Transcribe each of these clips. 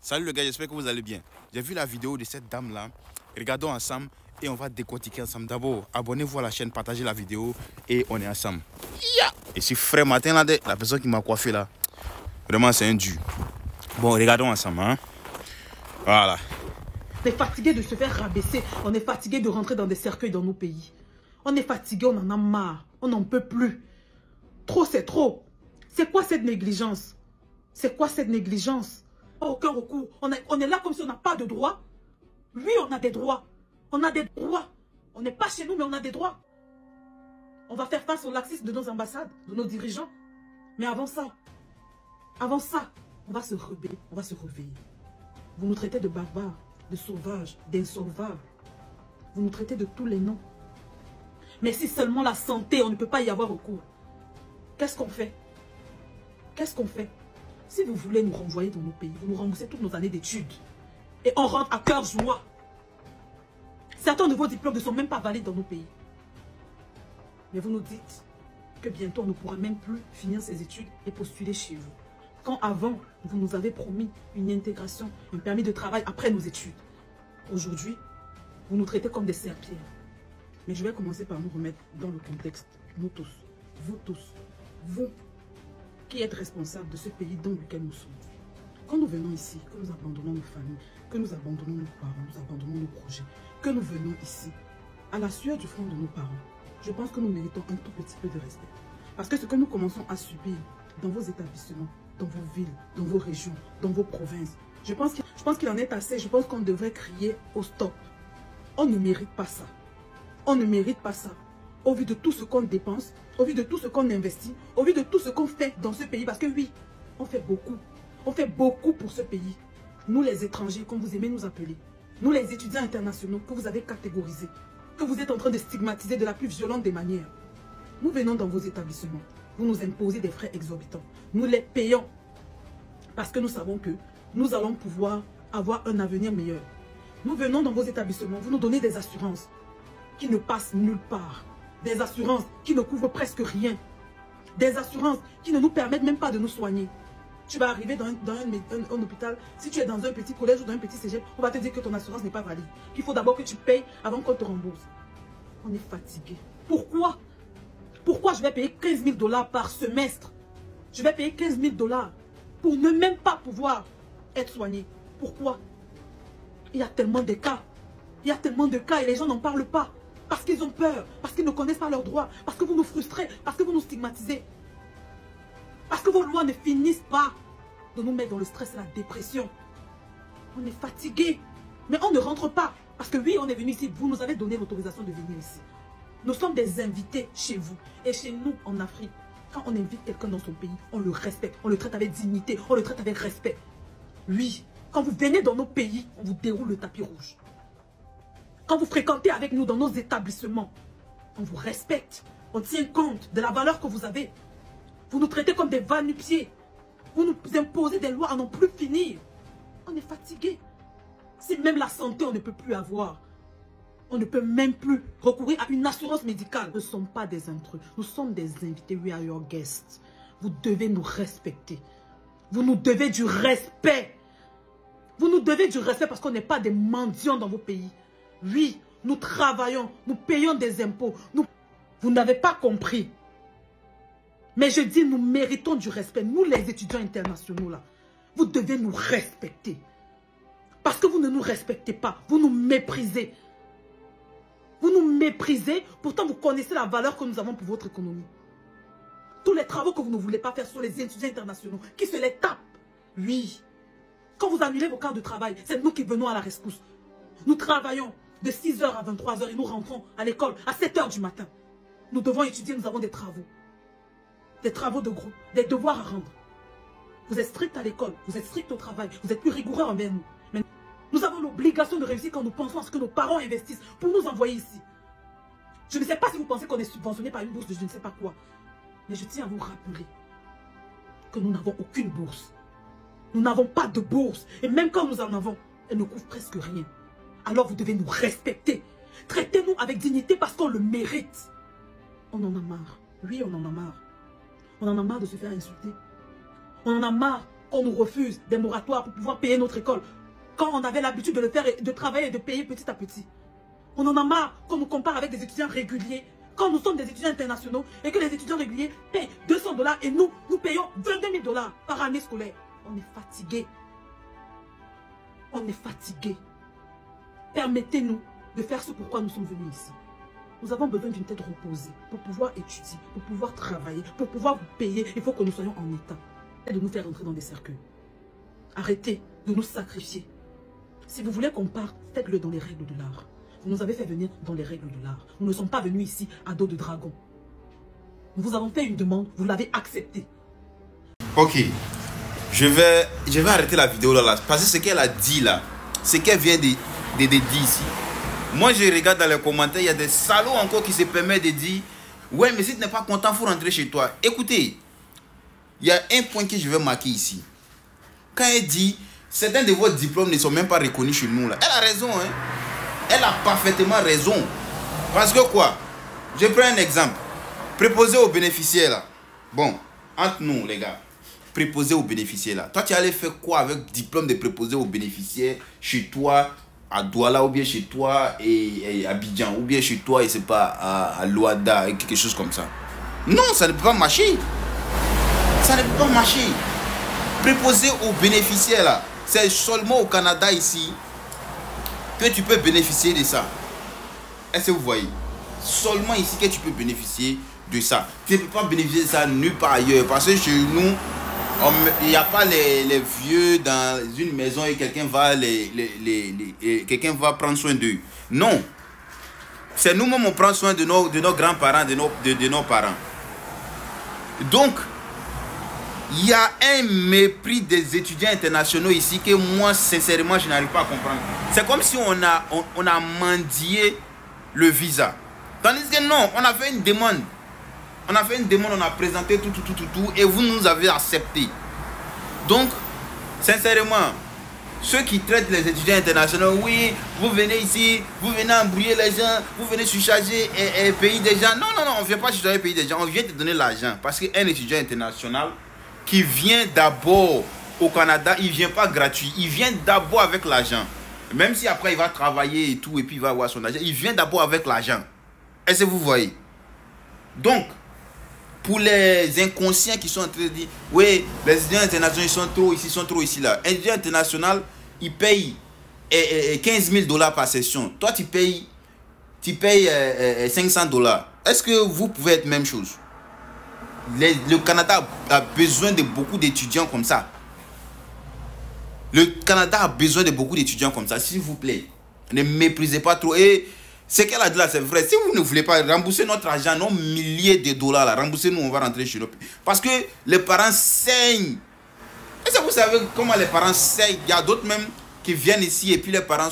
Salut les gars, j'espère que vous allez bien. J'ai vu la vidéo de cette dame-là. Regardons ensemble et on va décortiquer ensemble. D'abord, abonnez-vous à la chaîne, partagez la vidéo et on est ensemble. Yeah! Et si frère Martin, là, la personne qui m'a coiffé là, vraiment c'est un dur. Bon, regardons ensemble. Hein? Voilà. On est fatigué de se faire rabaisser. On est fatigué de rentrer dans des cercueils dans nos pays. On est fatigué, on en a marre. On n'en peut plus. Trop, c'est trop. C'est quoi cette négligence? C'est quoi cette négligence? Aucun recours. On est là comme si on n'a pas de droits. Oui, on a des droits. On a des droits. On n'est pas chez nous, mais on a des droits. On va faire face au laxisme de nos ambassades, de nos dirigeants. Mais avant ça, on va se rebeller, on va se réveiller. Vous nous traitez de barbares, de sauvages, d'insolvables. Vous nous traitez de tous les noms. Mais si seulement la santé, on ne peut pas y avoir recours. Qu'est-ce qu'on fait? Qu'est-ce qu'on fait? Si vous voulez nous renvoyer dans nos pays, vous nous remboursez toutes nos années d'études. Et on rentre à cœur joie. Certains de vos diplômes ne sont même pas valides dans nos pays. Mais vous nous dites que bientôt on ne pourra même plus finir ses études et postuler chez vous. Quand avant, vous nous avez promis une intégration, un permis de travail après nos études. Aujourd'hui, vous nous traitez comme des serpillères. Mais je vais commencer par nous remettre dans le contexte. Nous tous, vous tous, vous qui êtes responsables de ce pays dans lequel nous sommes. Quand nous venons ici, que nous abandonnons nos familles, que nous abandonnons nos parents, nous abandonnons nos projets, que nous venons ici, à la sueur du front de nos parents, je pense que nous méritons un tout petit peu de respect. Parce que ce que nous commençons à subir dans vos établissements, dans vos villes, dans vos régions, dans vos provinces, je pense qu'il en est assez. Je pense qu'on devrait crier au stop. On ne mérite pas ça. On ne mérite pas ça. Au vu de tout ce qu'on dépense, au vu de tout ce qu'on investit, au vu de tout ce qu'on fait dans ce pays. Parce que oui, on fait beaucoup. On fait beaucoup pour ce pays. Nous les étrangers, comme vous aimez nous appeler. Nous les étudiants internationaux que vous avez catégorisés. Que vous êtes en train de stigmatiser de la plus violente des manières. Nous venons dans vos établissements. Vous nous imposez des frais exorbitants. Nous les payons. Parce que nous savons que nous allons pouvoir avoir un avenir meilleur. Nous venons dans vos établissements. Vous nous donnez des assurances qui ne passent nulle part. Des assurances qui ne couvrent presque rien. Des assurances qui ne nous permettent même pas de nous soigner. Tu vas arriver dans un hôpital, si tu es dans un petit collège ou dans un petit cégep, on va te dire que ton assurance n'est pas valide. Qu'il faut d'abord que tu payes avant qu'on te rembourse. On est fatigué. Pourquoi? Pourquoi je vais payer 15 000 $ par semestre? Je vais payer 15 000 $ pour ne même pas pouvoir être soigné. Pourquoi? Il y a tellement de cas. Il y a tellement de cas et les gens n'en parlent pas. Parce qu'ils ont peur, parce qu'ils ne connaissent pas leurs droits, parce que vous nous frustrez, parce que vous nous stigmatisez. Parce que vos lois ne finissent pas de nous mettre dans le stress et la dépression. On est fatigué, mais on ne rentre pas. Parce que oui, on est venu ici, vous nous avez donné l'autorisation de venir ici. Nous sommes des invités chez vous et chez nous en Afrique. Quand on invite quelqu'un dans son pays, on le respecte, on le traite avec dignité, on le traite avec respect. Oui, quand vous venez dans nos pays, on vous déroule le tapis rouge. Quand vous fréquentez avec nous dans nos établissements, on vous respecte, on tient compte de la valeur que vous avez. Vous nous traitez comme des va-nu-pieds. Vous nous imposez des lois à n'en plus finir. On est fatigué. Si même la santé, on ne peut plus avoir. On ne peut même plus recourir à une assurance médicale. Nous ne sommes pas des intrus. Nous sommes des invités. We are your guests. Vous devez nous respecter. Vous nous devez du respect. Vous nous devez du respect parce qu'on n'est pas des mendiants dans vos pays. Oui, nous travaillons. Nous payons des impôts. Vous n'avez pas compris. Mais je dis, nous méritons du respect. Nous, les étudiants internationaux, là, vous devez nous respecter. Parce que vous ne nous respectez pas. Vous nous méprisez. Vous nous méprisez. Pourtant, vous connaissez la valeur que nous avons pour votre économie. Tous les travaux que vous ne voulez pas faire sur les étudiants internationaux, qui se les tapent. Oui. Quand vous annulez vos cartes de travail, c'est nous qui venons à la rescousse. Nous travaillons de 6 h à 23 h et nous rentrons à l'école à 7 h du matin. Nous devons étudier, nous avons des travaux. Des travaux de groupe, des devoirs à rendre. Vous êtes strict à l'école, vous êtes strict au travail, vous êtes plus rigoureux envers nous. Mais nous avons l'obligation de réussir quand nous pensons à ce que nos parents investissent pour nous envoyer ici. Je ne sais pas si vous pensez qu'on est subventionné par une bourse de je ne sais pas quoi. Mais je tiens à vous rappeler que nous n'avons aucune bourse. Nous n'avons pas de bourse. Et même quand nous en avons, elle ne couvre presque rien. Alors vous devez nous respecter. Traitez-nous avec dignité parce qu'on le mérite. On en a marre. Oui, on en a marre. On en a marre de se faire insulter. On en a marre qu'on nous refuse des moratoires pour pouvoir payer notre école. Quand on avait l'habitude de le faire, de travailler et de payer petit à petit. On en a marre qu'on nous compare avec des étudiants réguliers. Quand nous sommes des étudiants internationaux et que les étudiants réguliers payent 200 $ et nous payons 22 000 $ par année scolaire. On est fatigués. On est fatigués. Permettez-nous de faire ce pourquoi nous sommes venus ici. Nous avons besoin d'une tête reposée pour pouvoir étudier, pour pouvoir travailler, pour pouvoir vous payer. Il faut que nous soyons en état et de nous faire entrer dans des cercueils. Arrêtez de nous sacrifier. Si vous voulez qu'on parte, faites-le dans les règles de l'art. Vous nous avez fait venir dans les règles de l'art. Nous ne sommes pas venus ici à dos de dragon. Nous vous avons fait une demande, vous l'avez acceptée. Ok, je vais arrêter la vidéo là, parce que ce qu'elle a dit là, ce qu'elle vient de dire ici. Moi je regarde dans les commentaires, il y a des salauds encore qui se permettent de dire ouais, mais si tu n'es pas content, il faut rentrer chez toi. Écoutez, il y a un point que je vais marquer ici. Quand elle dit certains de vos diplômes ne sont même pas reconnus chez nous là, elle a raison, hein. Elle a parfaitement raison. Parce que quoi? Je prends un exemple. Préposé aux bénéficiaires là. Bon, entre nous les gars. Préposé aux bénéficiaires là. Toi tu allais faire quoi avec diplôme de préposé aux bénéficiaires chez toi à Douala ou bien chez toi et à Abidjan ou bien chez toi et c'est pas à Luanda et quelque chose comme ça. Non, ça ne peut pas marcher. Ça ne peut pas marcher. Préposé aux bénéficiaires là. C'est seulement au Canada ici que tu peux bénéficier de ça. Est-ce que vous voyez? Seulement ici que tu peux bénéficier de ça. Tu ne peux pas bénéficier de ça nulle part ailleurs. Parce que chez nous, il n'y a pas les vieux dans une maison et quelqu'un va, quelqu'un va prendre soin d'eux. Non. C'est nous-mêmes on prend soin de nos grands-parents, de nos parents. Donc, il y a un mépris des étudiants internationaux ici que moi, sincèrement, je n'arrive pas à comprendre. C'est comme si on a mendié le visa. Tandis que non, on a fait une demande. On a fait une demande, on a présenté tout, et vous nous avez accepté. Donc, sincèrement, ceux qui traitent les étudiants internationaux, oui, vous venez ici, vous venez embrouiller les gens, vous venez surcharger et payer des gens. Non, on ne vient pas surcharger payer des gens, on vient te donner l'argent. Parce qu'un étudiant international qui vient d'abord au Canada, il ne vient pas gratuit, il vient d'abord avec l'argent. Même si après il va travailler et tout, et puis il va avoir son argent, il vient d'abord avec l'argent. Est-ce que vous voyez? Donc, pour les inconscients qui sont en train de dire, oui, les étudiants internationaux, ils sont trop ici, là. Un étudiant international, il paye 15 000 $ par session. Toi, tu payes 500 $. Est-ce que vous pouvez être même chose? Le Canada a besoin de beaucoup d'étudiants comme ça. Le Canada a besoin de beaucoup d'étudiants comme ça, s'il vous plaît. Ne méprisez pas trop. Et ce qu'elle a dit là, c'est vrai. Si vous ne voulez pas rembourser notre argent, nos milliers de dollars, là, remboursez-nous, on va rentrer chez nous. Parce que les parents saignent. Est-ce que vous savez comment les parents saignent? Il y a d'autres même qui viennent ici et puis les parents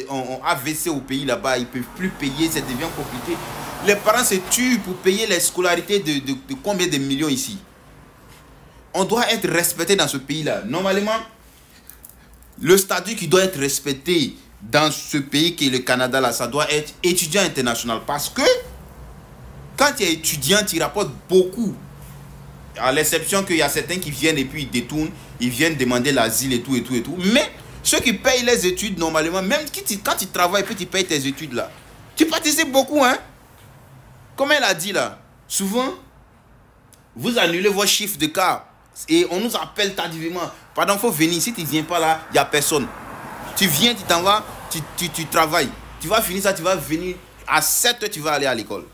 ont AVC au pays là-bas. Ils ne peuvent plus payer, ça devient compliqué. Les parents se tuent pour payer les scolarités de combien de millions ici. On doit être respecté dans ce pays-là. Normalement, le statut qui doit être respecté dans ce pays qui est le Canada, là, ça doit être étudiant international. Parce que quand tu es étudiant, tu rapportes beaucoup. À l'exception qu'il y a certains qui viennent et puis ils détournent, ils viennent demander l'asile et tout. Mais ceux qui payent les études, normalement, même quand tu travailles et puis tu payes tes études là, tu participes beaucoup, hein. Comme elle a dit là, souvent, vous annulez vos chiffres de cas et on nous appelle tardivement. Pardon, il faut venir. Si tu ne viens pas là, il n'y a personne. Tu viens, tu t'en vas, tu travailles. Tu vas finir ça, tu vas venir. À 7 h, tu vas aller à l'école.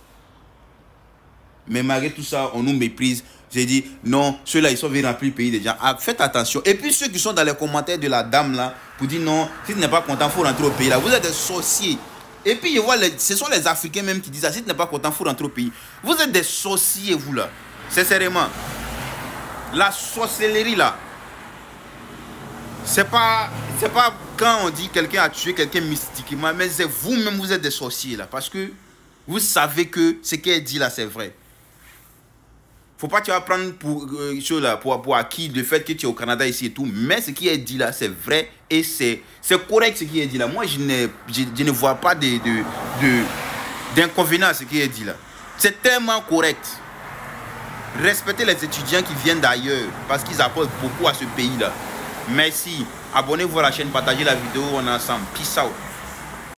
Mais malgré tout ça, on nous méprise. J'ai dit, non, ceux-là, ils sont venus remplir le pays des gens. Ah, faites attention. Et puis ceux qui sont dans les commentaires de la dame là, pour dire non, si tu n'es pas content, il faut rentrer au pays là. Vous êtes des sorciers. Et puis, je vois, ce sont les Africains même qui disent, ah, si tu n'es pas content, il faut rentrer au pays. Vous êtes des sorciers, vous là. Sincèrement. La sorcellerie là. C'est pas quand on dit quelqu'un a tué quelqu'un mystiquement, mais c'est vous-même, vous êtes des sorciers là. Parce que vous savez que ce qu'elle dit là, c'est vrai. Faut pas que tu vas prendre pour acquis le fait que tu es au Canada ici et tout. Mais ce qui est dit là, c'est vrai et c'est correct ce qui est dit là. Moi, je ne vois pas d'inconvénient à ce qui est dit là. C'est tellement correct. Respectez les étudiants qui viennent d'ailleurs parce qu'ils apportent beaucoup à ce pays-là. Merci. Abonnez-vous à la chaîne, partagez la vidéo, on est ensemble. Peace out.